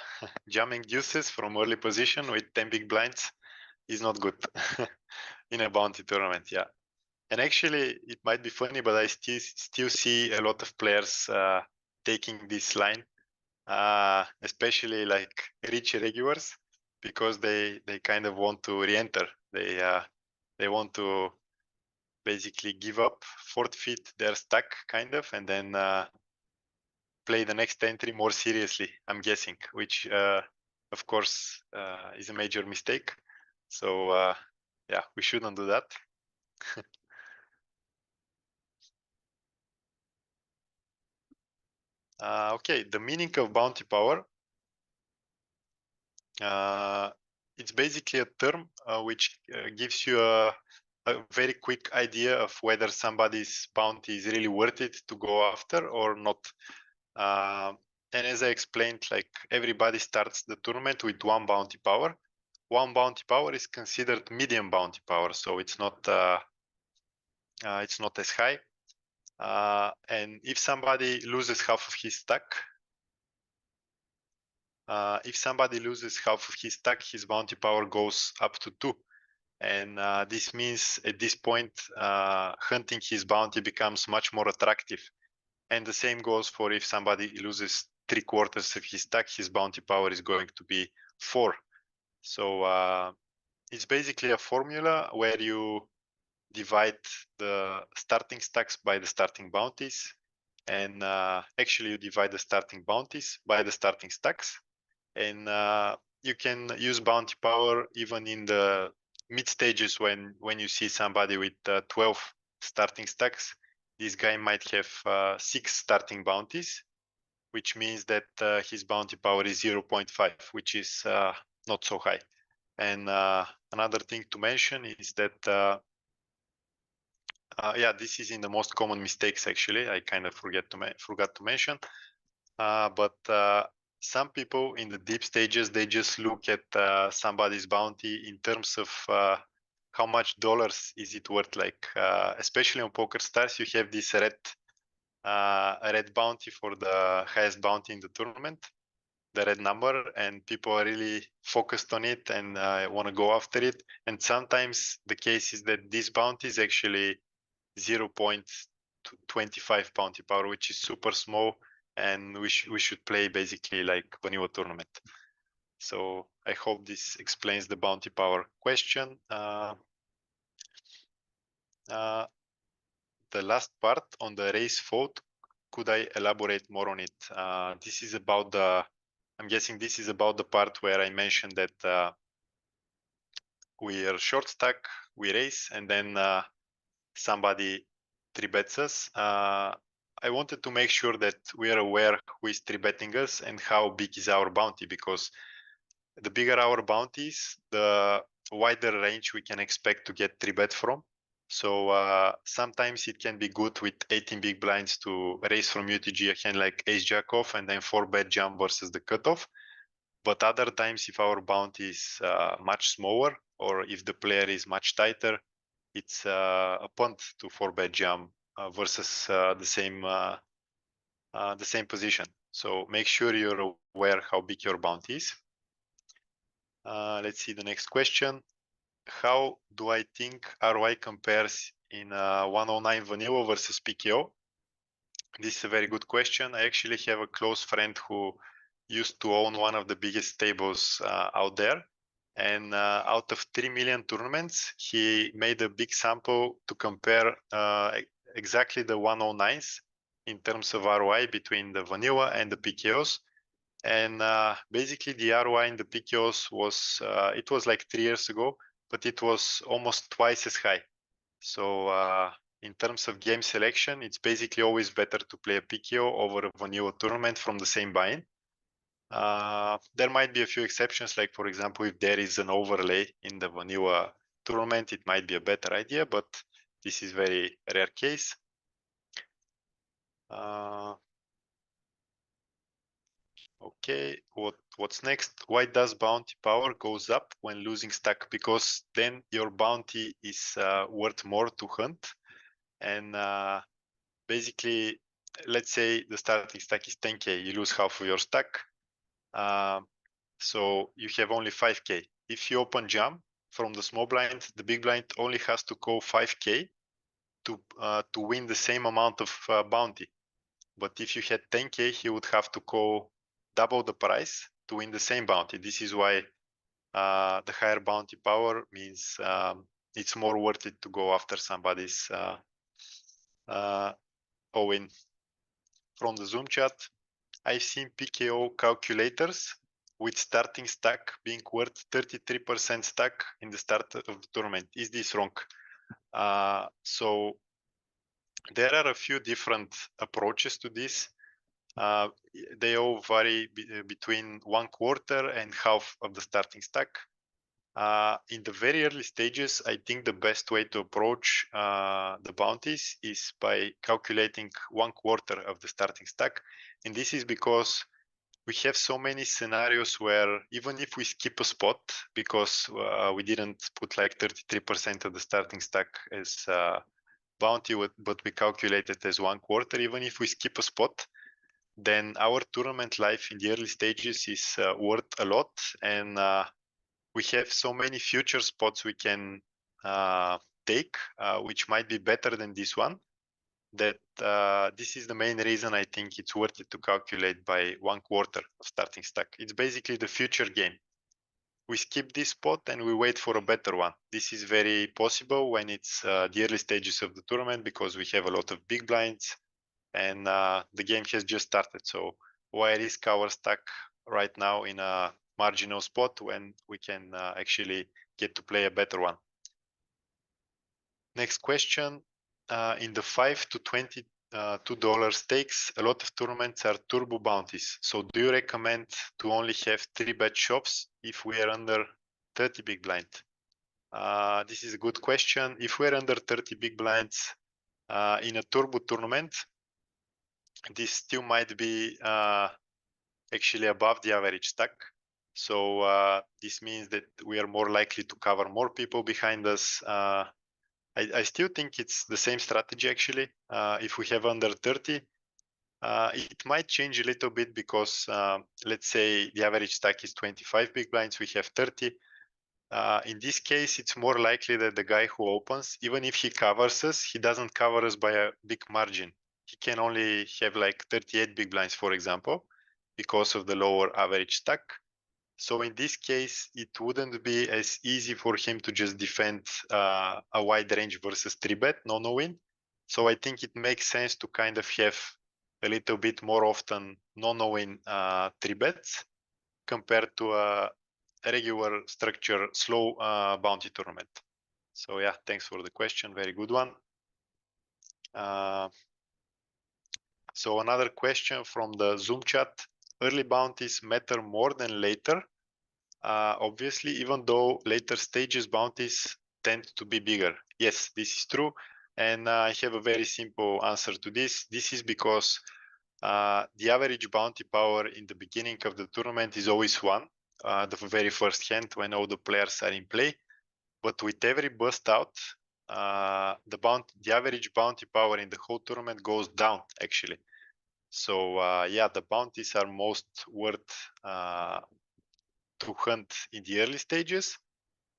jamming deuces from early position with 10 big blinds is not good in a bounty tournament. Yeah, and actually it might be funny, but I still see a lot of players taking this line, especially like rich regulars, because they kind of want to re-enter. They want to basically give up, forfeit their stack kind of, and then play the next entry more seriously, I'm guessing, which of course is a major mistake. So yeah, we shouldn't do that. Okay, the meaning of bounty power. It's basically a term which gives you a very quick idea of whether somebody's bounty is really worth it to go after or not. And as I explained, like everybody starts the tournament with 1 bounty power. 1 bounty power is considered medium bounty power, so it's not as high. And if somebody loses half of his stack, If somebody loses half of his stack, his bounty power goes up to 2. And this means at this point, hunting his bounty becomes much more attractive. And the same goes for if somebody loses 3/4 of his stack, his bounty power is going to be 4. So it's basically a formula where you divide the starting stacks by the starting bounties. And actually you divide the starting bounties by the starting stacks. And you can use bounty power even in the mid stages when you see somebody with 12 starting stacks. This guy might have 6 starting bounties, which means that his bounty power is 0.5, which is not so high. And another thing to mention is that yeah, this is in the most common mistakes. Actually, I kind of forgot to mention, but some people in the deep stages, they just look at somebody's bounty in terms of how much dollars is it worth. Like especially on Poker Stars, you have this red bounty for the highest bounty in the tournament, the red number, and people are really focused on it and want to go after it. And sometimes the case is that this bounty is actually 0.25 bounty power, which is super small, and we should play basically like vanilla tournament. So I hope this explains the bounty power question. The last part on the raise fold, could I elaborate more on it? This is about the, I'm guessing this is about the part where I mentioned that we are short stack, we raise, and then somebody 3-bets us. I wanted to make sure that we are aware who is 3-betting us and how big is our bounty, because the bigger our bounties, the wider range we can expect to get 3-bet from. So sometimes it can be good with 18 big blinds to raise from UTG a hand like ace jack off and then 4-bet jump versus the cutoff. But other times, if our bounty is much smaller, or if the player is much tighter, it's a punt to 4-bet jump versus the same position. So make sure you're aware how big your bounty is. Let's see the next question. How do I think ROI compares in 109 vanilla versus PKO? This is a very good question. I actually have a close friend who used to own one of the biggest tables out there. And out of 3 million tournaments, he made a big sample to compare exactly the 109s in terms of ROI between the vanilla and the PKOs. And basically the ROI in the PKOs was, it was like 3 years ago, but it was almost twice as high. So in terms of game selection, it's basically always better to play a PKO over a vanilla tournament from the same buy-in. There might be a few exceptions, like for example, if there is an overlay in the vanilla tournament, it might be a better idea, but this is very rare case. Okay, what's next? Why does bounty power goes up when losing stack? Because then your bounty is worth more to hunt. And basically, let's say the starting stack is 10K, you lose half of your stack. So you have only 5K. If you open jam from the small blind, the big blind only has to call 5K to win the same amount of bounty. But if you had 10K, he would have to call double the price to win the same bounty. This is why the higher bounty power means it's more worth it to go after somebody's all-in. From the Zoom chat, I've seen PKO calculators with starting stack being worth 33% stack in the start of the tournament. Is this wrong? So there are a few different approaches to this. They all vary between 1/4 and half of the starting stack. In the very early stages, I think the best way to approach the bounties is by calculating 1/4 of the starting stack. And this is because we have so many scenarios where even if we skip a spot because we didn't put like 33% of the starting stack as bounty, but we calculate it as 1/4, even if we skip a spot, then our tournament life in the early stages is worth a lot, and we have so many future spots we can take, which might be better than this one, that this is the main reason I think it's worth it to calculate by 1/4 of starting stack. It's basically the future game. We skip this spot and we wait for a better one. This is very possible when it's the early stages of the tournament, because we have a lot of big blinds and the game has just started. So why risk our stack right now in a marginal spot when we can actually get to play a better one? Next question. In the $5 to $22 stakes, a lot of tournaments are turbo bounties. So do you recommend to only have 3-bet shops if we are under 30 big blind? This is a good question. If we're under 30 big blinds in a turbo tournament, this still might be actually above the average stack. So this means that we are more likely to cover more people behind us. I still think it's the same strategy actually. If we have under 30, it might change a little bit because let's say the average stack is 25 big blinds, we have 30. In this case, it's more likely that the guy who opens, even if he covers us, he doesn't cover us by a big margin. He can only have like 38 big blinds, for example, because of the lower average stack. So in this case, it wouldn't be as easy for him to just defend a wide range versus 3-bet, no-win. So I think it makes sense to kind of have a little bit more often no-win 3-bets compared to a regular structure slow bounty tournament. So yeah, thanks for the question. Very good one. So another question from the Zoom chat. Early bounties matter more than later. Obviously, even though later stages bounties tend to be bigger. Yes, this is true. And I have a very simple answer to this. This is because the average bounty power in the beginning of the tournament is always 1, the very first hand when all the players are in play. But with every bust out, the average bounty power in the whole tournament goes down actually. So yeah, the bounties are most worth to hunt in the early stages,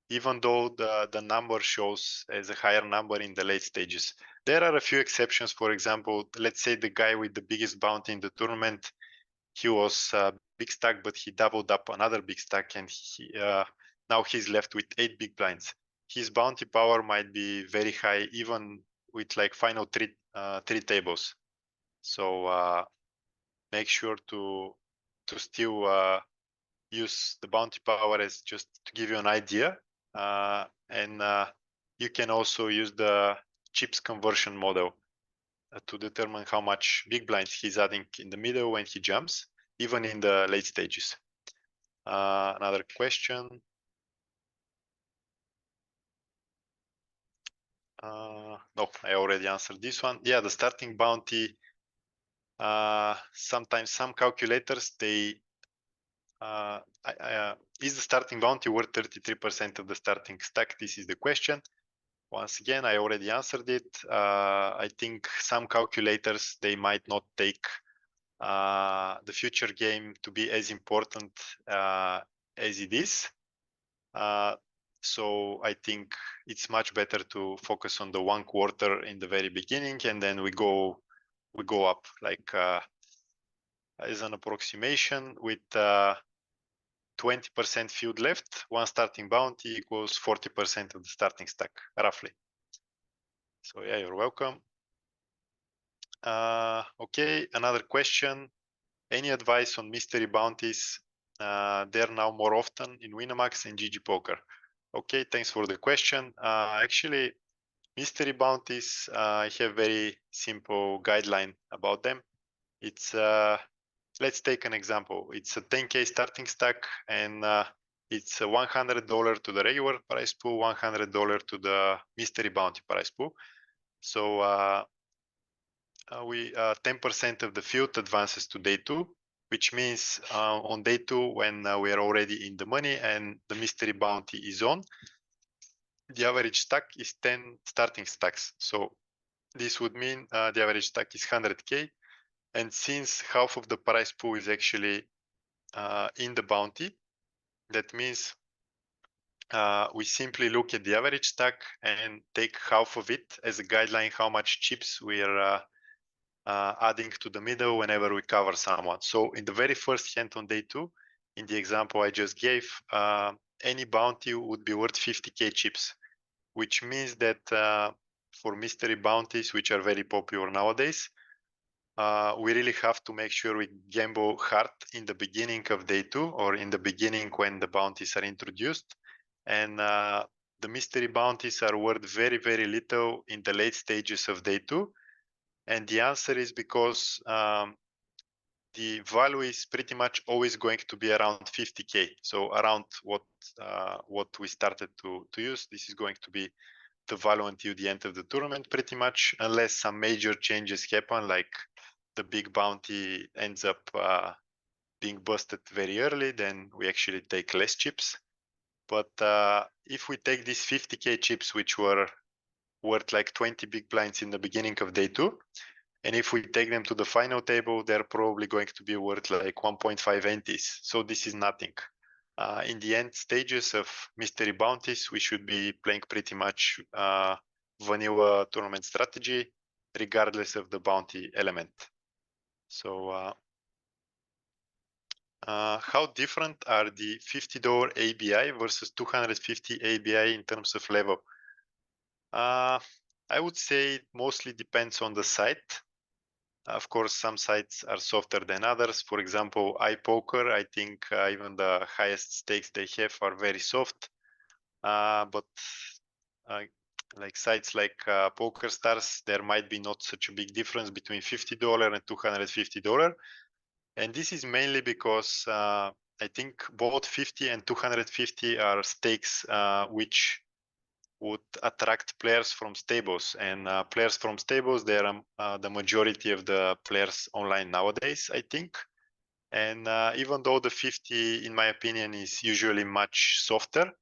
even though the number shows as a higher number in the late stages. There are a few exceptions. For example, let's say the guy with the biggest bounty in the tournament, he was big stack, but he doubled up another big stack, and now he's left with 8 big blinds. His bounty power might be very high, even with like final three tables. So make sure to still use the bounty power as just to give you an idea. And you can also use the chips conversion model to determine how much big blinds he's adding in the middle when he jumps, even in the late stages. Another question. No, I already answered this one. Yeah, the starting bounty. Sometimes some calculators, they is the starting bounty worth 33% of the starting stack? This is the question. Once again, I already answered it. I think some calculators, they might not take the future game to be as important as it is. So I think it's much better to focus on the 1/4 in the very beginning, and then we go up like as an approximation with 20% field left. One starting bounty equals 40% of the starting stack, roughly. So yeah, you're welcome. Okay, another question. Any advice on mystery bounties? They're now more often in Winamax and GG Poker. Okay, thanks for the question. Actually, mystery bounties, I have very simple guideline about them. It's let's take an example. It's a 10K starting stack, and it's $100 to the regular prize pool, $100 to the mystery bounty prize pool. So we 10% of the field advances to day 2, which means on day 2, when we are already in the money and the mystery bounty is on, the average stack is 10 starting stacks. So this would mean the average stack is 100K, And since half of the prize pool is actually in the bounty, that means we simply look at the average stack and take half of it as a guideline how much chips we are adding to the middle whenever we cover someone. So in the very first hand on day 2, in the example I just gave, any bounty would be worth 50k chips, which means that for mystery bounties, which are very popular nowadays, we really have to make sure we gamble hard in the beginning of day 2 or in the beginning when the bounties are introduced. And the mystery bounties are worth very, very little in the late stages of day 2. And the answer is because the value is pretty much always going to be around 50k. So around what we started to use, this is going to be the value until the end of the tournament, pretty much, unless some major changes happen, like the big bounty ends up being busted very early, then we actually take less chips. But if we take these 50k chips, which were worth like 20 big blinds in the beginning of day 2, and if we take them to the final table, they're probably going to be worth like 1.5 MTs. So this is nothing. In the end stages of mystery bounties, we should be playing pretty much vanilla tournament strategy, regardless of the bounty element. So how different are the $50 ABI versus 250 ABI in terms of level? I would say it mostly depends on the site. Of course, some sites are softer than others. For example, iPoker, I think even the highest stakes they have are very soft. But like sites like Poker Stars, there might be not such a big difference between $50 and $250. And this is mainly because I think both 50 and 250 are stakes which would attract players from stables, and players from stables, they are the majority of the players online nowadays, I think. And even though the 50, in my opinion, is usually much softer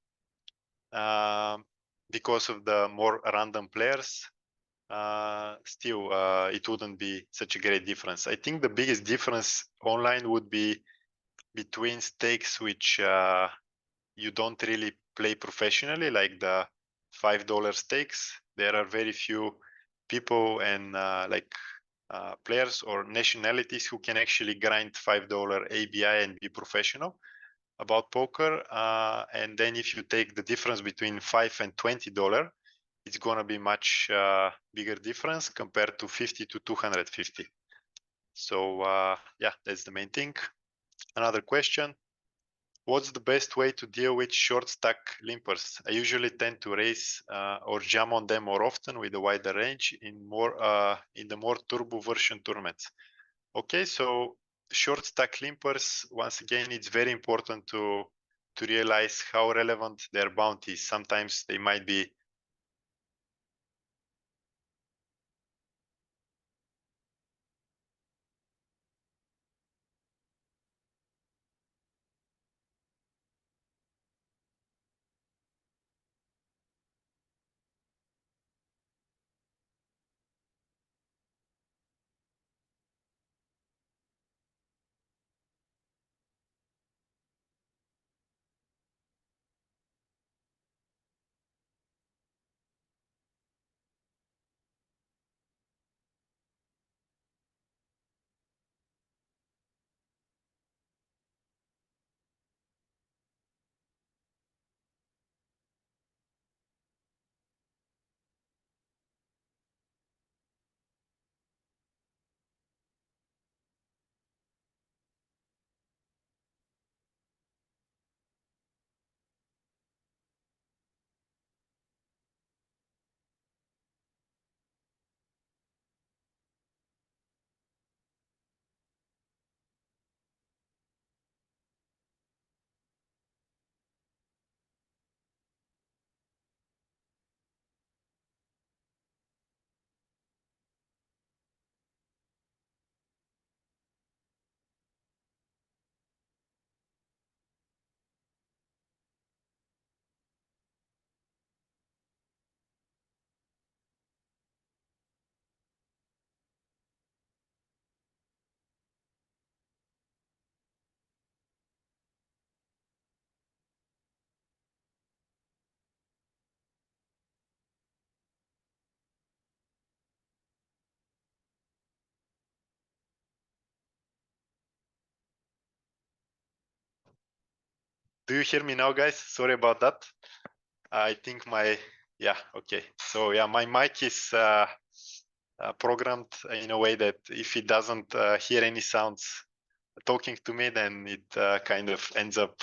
because of the more random players, still it wouldn't be such a great difference. I think the biggest difference online would be between stakes which you don't really play professionally, like the $5 stakes. There are very few people and players or nationalities who can actually grind $5 ABI and be professional about poker. And then if you take the difference between $5 and $20, it's going to be much bigger difference compared to 50 to 250. So yeah, that's the main thing. Another question. What's the best way to deal with short stack limpers? I usually tend to raise or jam on them more often with a wider range in the more turbo version tournaments. Okay, so short stack limpers, once again, it's very important to realize how relevant their bounties. Sometimes they might be Do you hear me now, guys? Sorry about that. I think yeah, okay. So yeah, my mic is programmed in a way that if it doesn't hear any sounds talking to me, then it kind of ends up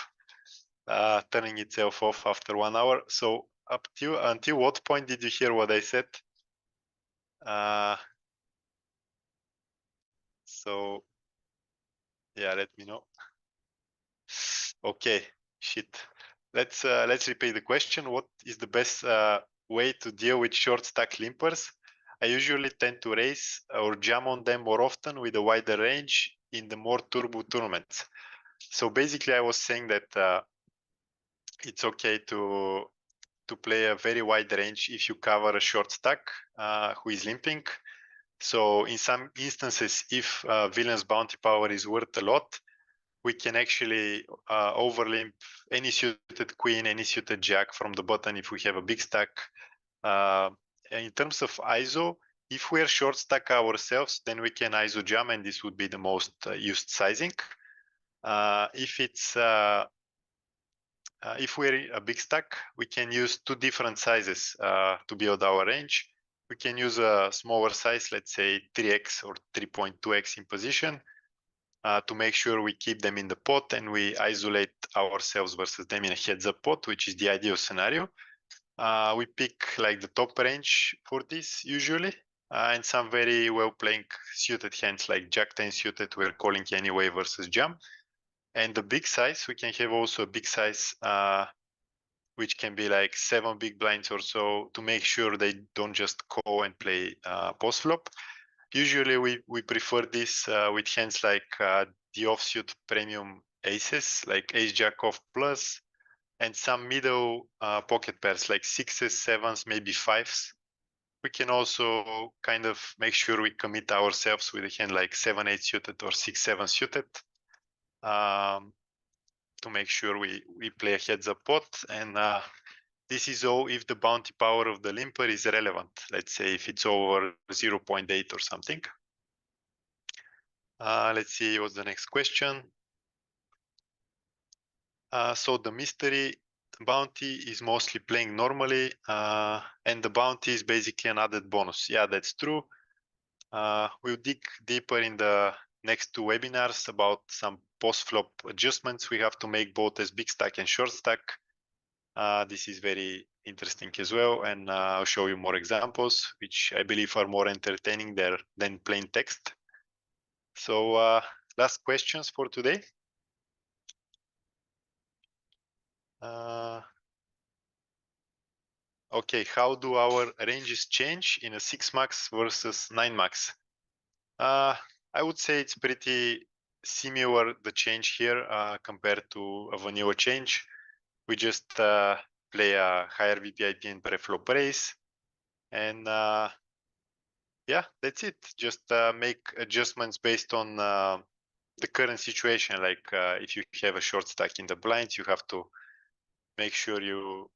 turning itself off after 1 hour. So until what point did you hear what I said? So yeah, let me know. Okay, shit. Let's repeat the question. What is the best way to deal with short stack limpers? I usually tend to raise or jam on them more often with a wider range in the more turbo tournaments. So basically, I was saying that it's okay to play a very wide range if you cover a short stack who is limping. So in some instances, if villain's bounty power is worth a lot, we can actually overlimp any suited queen, any suited jack from the button if we have a big stack. In terms of ISO, if we're short stack ourselves, then we can ISO jam, and this would be the most used sizing. If we're a big stack, we can use two different sizes to build our range. We can use a smaller size, let's say 3x or 3.2x in position, to make sure we keep them in the pot and we isolate ourselves versus them in a heads-up pot, which is the ideal scenario. We pick like the top range for this usually, and some very well-playing suited hands like Jack 10 suited, we're calling anyway versus jam. And the big size, we can have also a big size, which can be like 7 big blinds or so, to make sure they don't just call and play post flop. Usually we prefer this with hands like the offsuit premium aces, like ace jack off plus, and some middle pocket pairs like sixes, sevens, maybe fives. We can also kind of make sure we commit ourselves with a hand like 7-8 suited or 6-7 suited, to make sure we play a heads up pot. And this is all if the bounty power of the limper is relevant. Let's say if it's over 0.8 or something. Let's see what's the next question. So the mystery bounty is mostly playing normally, and the bounty is basically an added bonus. Yeah, that's true. We'll dig deeper in the next two webinars about some post-flop adjustments we have to make both as big stack and short stack. This is very interesting as well, and I'll show you more examples, which I believe are more entertaining there than plain text. So last questions for today. Okay, how do our ranges change in a 6 max versus 9 max? I would say it's pretty similar, the change here, compared to a vanilla change. We just play a higher VPIP and preflop raise, and yeah, that's it. Just make adjustments based on the current situation. Like if you have a short stack in the blinds, you have to make sure you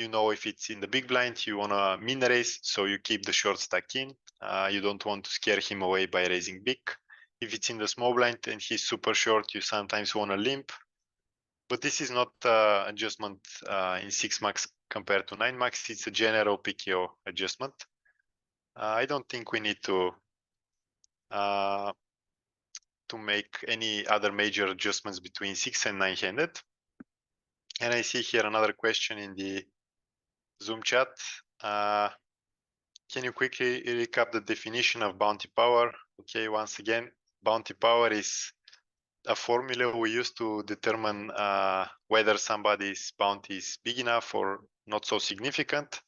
know if it's in the big blind, you want to min raise, so you keep the short stack in. You don't want to scare him away by raising big. If it's in the small blind and he's super short, you sometimes want to limp. But this is not adjustment in 6 max compared to 9 max. It's a general PKO adjustment. I don't think we need to make any other major adjustments between 6 and 9 handed. And I see here another question in the Zoom chat. Can you quickly recap the definition of bounty power? Okay, once again, bounty power is a formula we use to determine whether somebody's bounty is big enough or not so significant.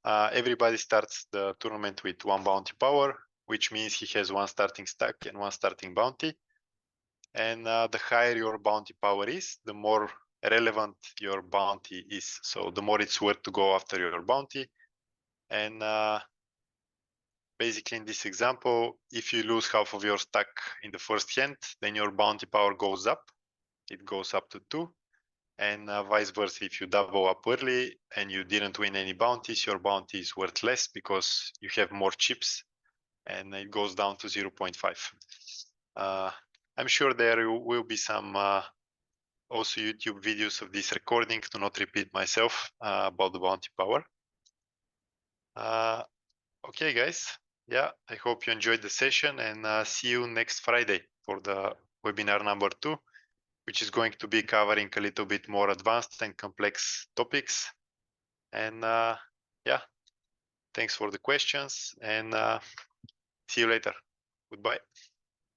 Everybody starts the tournament with 1 bounty power, which means he has 1 starting stack and 1 starting bounty. And the higher your bounty power is, the more relevant your bounty is. So the more it's worth to go after your bounty. And basically in this example, if you lose half of your stack in the first hand, then your bounty power goes up. It goes up to 2. And vice versa, if you double up early and you didn't win any bounties, your bounty is worth less because you have more chips, and it goes down to 0.5. I'm sure there will be some also YouTube videos of this recording to not repeat myself about the bounty power. Okay, guys. Yeah, I hope you enjoyed the session, and see you next Friday for the webinar number 2, which is going to be covering a little bit more advanced and complex topics. And yeah, thanks for the questions, and see you later. Goodbye.